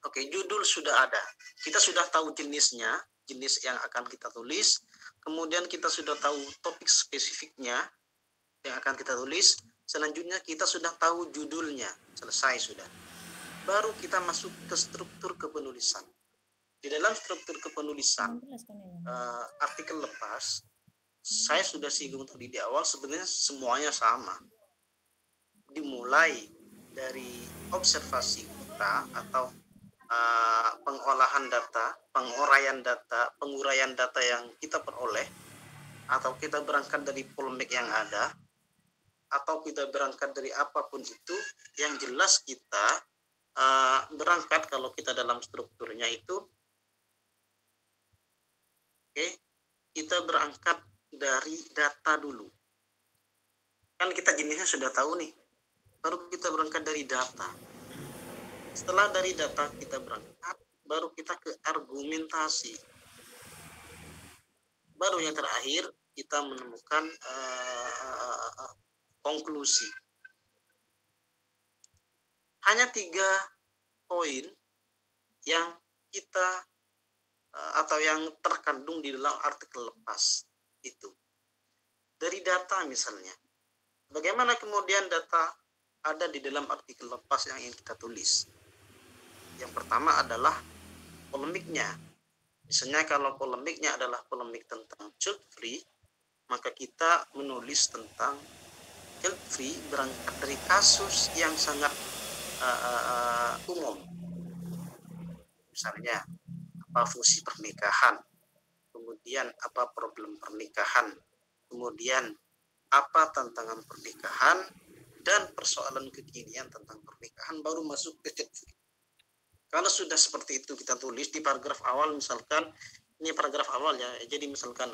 Oke, judul sudah ada. Kita sudah tahu jenisnya, jenis yang akan kita tulis. Kemudian kita sudah tahu topik spesifiknya yang akan kita tulis. Selanjutnya kita sudah tahu judulnya. Selesai sudah. Baru kita masuk ke struktur kepenulisan. Di dalam struktur kepenulisan, artikel lepas, saya sudah singgung tadi di awal, sebenarnya semuanya sama. Dimulai dari observasi kita atau pengolahan data, penguraian data yang kita peroleh, atau kita berangkat dari polemik yang ada, atau kita berangkat dari apapun itu, yang jelas kita berangkat kalau kita dalam strukturnya itu, kita berangkat dari data dulu. Kan kita jenisnya sudah tahu nih, baru kita berangkat dari data. Setelah dari data kita berangkat, baru kita ke argumentasi. Baru yang terakhir kita menemukan konklusi. Hanya 3 poin yang kita atau yang terkandung di dalam artikel lepas itu. Dari data misalnya, bagaimana kemudian data ada di dalam artikel lepas yang ingin kita tulis? Yang pertama adalah polemiknya. Misalnya kalau polemiknya adalah polemik tentang child free, maka kita menulis tentang child free berangkat dari kasus yang sangat umum. Misalnya apa fungsi pernikahan, kemudian apa problem pernikahan, kemudian apa tantangan pernikahan, dan persoalan kekinian tentang pernikahan, baru masuk ke child free. Kalau sudah seperti itu kita tulis di paragraf awal, misalkan ini paragraf awal ya, jadi misalkan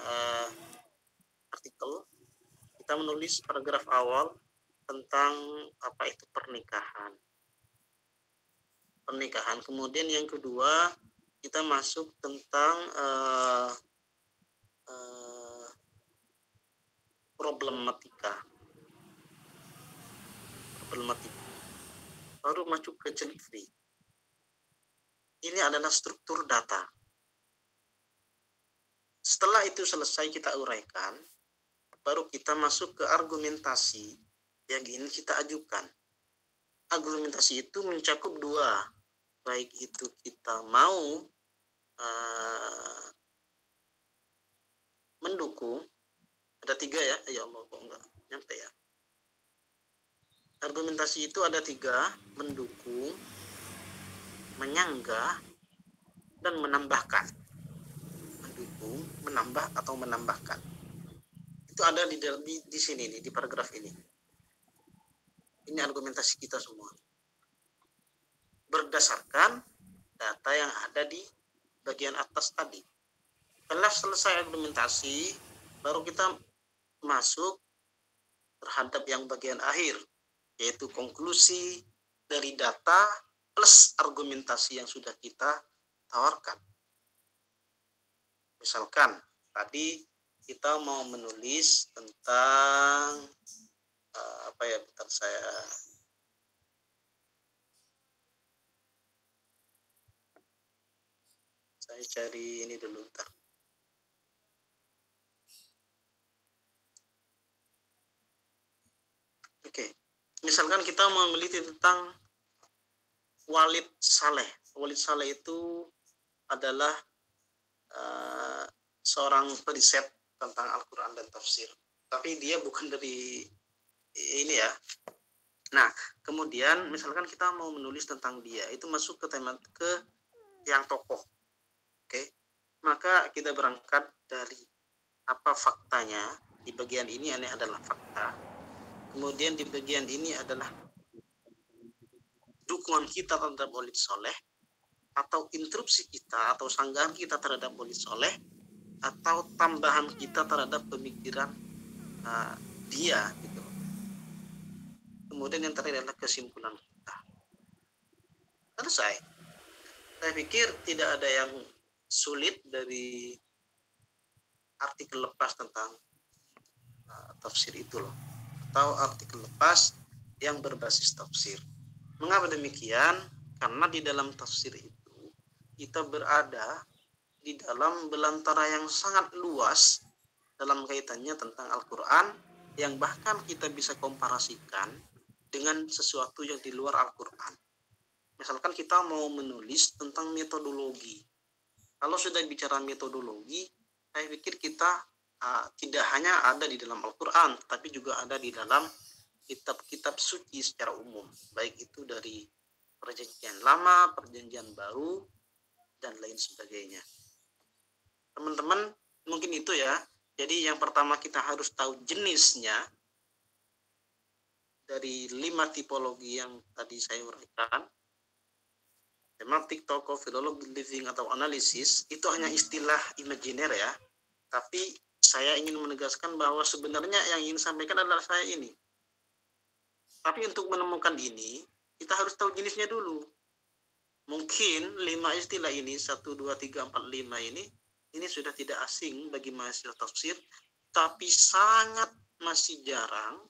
artikel kita menulis paragraf awal tentang apa itu pernikahan, kemudian yang kedua kita masuk tentang problematika, baru masuk ke child free. Ini adalah struktur data. Setelah itu selesai kita uraikan, baru kita masuk ke argumentasi yang ingin kita ajukan. Argumentasi itu mencakup 2, baik itu kita mau mendukung, ada 3 ya, ya Allah kok enggak nyampe ya. Argumentasi itu ada 3, mendukung, menyanggah, dan menambahkan. Mendukung, menambah, atau menambahkan. Itu ada di sini nih, di paragraf ini. Ini argumentasi kita semua. Berdasarkan data yang ada di bagian atas tadi. Setelah selesai argumentasi, baru kita masuk terhadap yang bagian akhir, yaitu konklusi dari data plus argumentasi yang sudah kita tawarkan. Misalkan tadi kita mau menulis tentang apa ya, bentar saya cari ini dulu, bentar. Oke. Misalkan kita mau meneliti tentang Walid Saleh. Walid Saleh itu adalah seorang periset tentang Al-Quran dan tafsir. Tapi dia bukan dari ini ya. Nah, kemudian misalkan kita mau menulis tentang dia, itu masuk ke tema ke yang tokoh. Oke. Maka kita berangkat dari apa faktanya. Di bagian ini adalah fakta. Kemudian di bagian ini adalah dukungan kita terhadap Walid Saleh, atau interupsi kita atau sanggahan kita terhadap Walid Saleh, atau tambahan kita terhadap pemikiran dia gitu. Kemudian yang terakhir adalah kesimpulan kita. Selesai. Saya pikir tidak ada yang sulit dari artikel lepas tentang tafsir itu loh, atau artikel lepas yang berbasis tafsir. Mengapa demikian? Karena di dalam tafsir itu kita berada di dalam belantara yang sangat luas dalam kaitannya tentang Al-Quran, yang bahkan kita bisa komparasikan dengan sesuatu yang di luar Al-Quran. Misalkan kita mau menulis tentang metodologi. Kalau sudah bicara metodologi, saya pikir kita tidak hanya ada di dalam Al-Quran, tapi juga ada di dalam kitab-kitab suci secara umum, baik itu dari perjanjian lama, perjanjian baru, dan lain sebagainya. Teman-teman, mungkin itu ya. Jadi yang pertama kita harus tahu jenisnya dari 5 tipologi yang tadi saya uraikan. Tematik, tokoh, filologi, living, atau analisis, itu hanya istilah imajiner ya. Tapi saya ingin menegaskan bahwa sebenarnya yang ingin sampaikan adalah saya ini. Tapi untuk menemukan ini, kita harus tahu jenisnya dulu. Mungkin 5 istilah ini, 1, 2, 3, 4, 5 ini sudah tidak asing bagi mahasiswa tafsir, tapi sangat masih jarang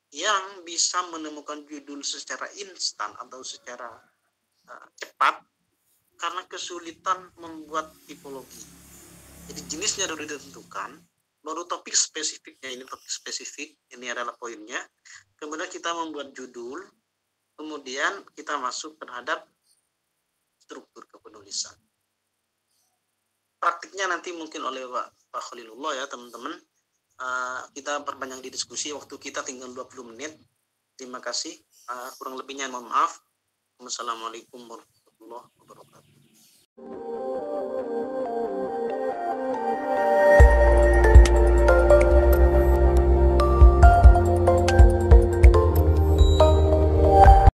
yang bisa menemukan judul secara instan atau secara cepat karena kesulitan membuat tipologi. Jadi jenisnya sudah ditentukan, baru topik spesifiknya, ini topik spesifik, ini adalah poinnya. Kemudian kita membuat judul, kemudian kita masuk terhadap struktur kepenulisan. Praktiknya nanti mungkin oleh Pak Khalilullah ya teman-teman. Kita perpanjang di diskusi, waktu kita tinggal 20 menit. Terima kasih. Kurang lebihnya mohon maaf. Wassalamualaikum warahmatullahi wabarakatuh.